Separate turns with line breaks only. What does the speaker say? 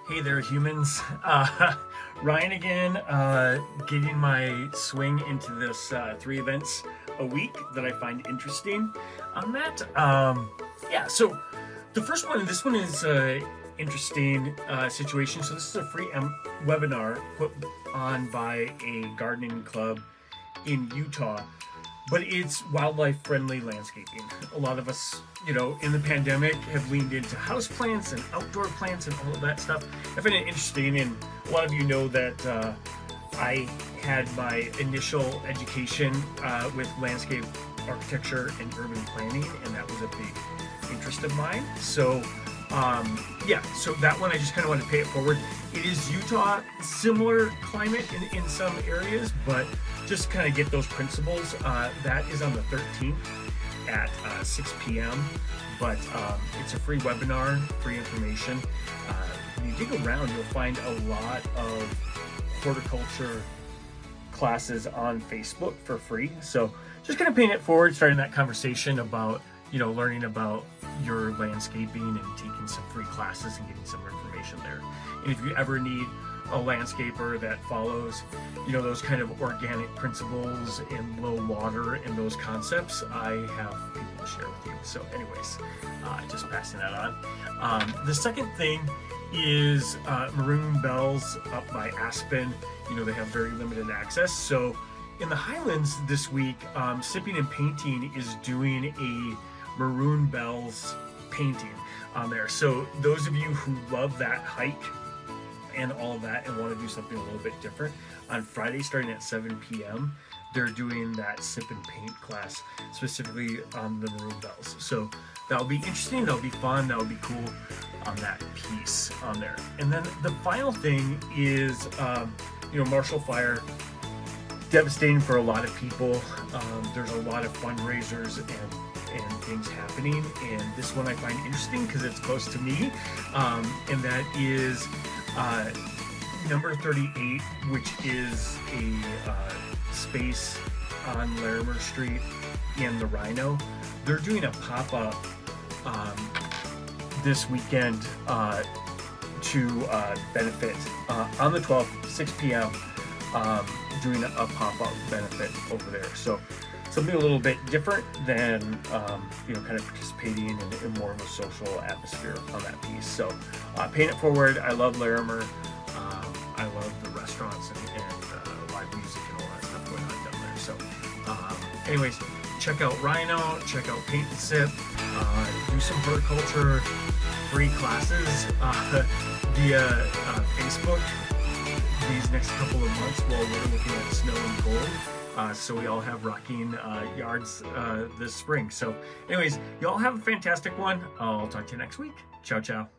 Hey there, humans. Ryan again, getting my swing into this 3 events a week that I find interesting on that. Yeah, so the first one, this one is interesting situation. So this is a free webinar put on by a gardening club in Utah, but it's wildlife friendly landscaping. A lot of us, in the pandemic have leaned into house plants and outdoor plants and all of that stuff. I find it interesting, and a lot of you know that I had my initial education with landscape architecture and urban planning, and that was a big interest of mine. So yeah, so that one I just kind of want to pay it forward. It is Utah, similar climate in some areas, but just kind of get those principles. That is on the 13th at 6 p.m. But it's a free webinar, free information. When you dig around, you'll find a lot of horticulture classes on Facebook for free. So just kind of paying it forward, starting that conversation about learning about your landscaping and taking some free classes and getting some information there. And if you ever need a landscaper that follows, those kind of organic principles and low water and those concepts, I have people to share with you. So anyways, just passing that on. The second thing is Maroon bells up by Aspen. They have very limited access. So in the Highlands this week, Sipping and Painting is doing a Maroon bells painting on there. So those of you who love that hike and all of that and want to do something a little bit different, on Friday starting at 7 p.m. they're doing that sip and paint class specifically on the Maroon bells. So that'll be interesting, that'll be fun, that'll be cool on that piece on there. And then the final thing is Marshall Fire, devastating for a lot of people. There's a lot of fundraisers and things happening, and this one I find interesting because it's close to me, and that is number 38, which is a space on Larimer Street in the Rhino. They're doing a pop-up this weekend to benefit on the 12th, 6 p.m. Doing a pop-up benefit over there. So something a little bit different than kind of participating in more of a social atmosphere on that piece. So paying it forward. I love Larimer. I love the restaurants and live music and all that stuff going on down there. So anyways, check out Rhino, check out Paint and Sip, do some horticulture free classes via Facebook these next couple of months while we're looking at snow and cold. So we all have rocking yards this spring. So anyways, you all have a fantastic one. I'll talk to you next week. Ciao, ciao.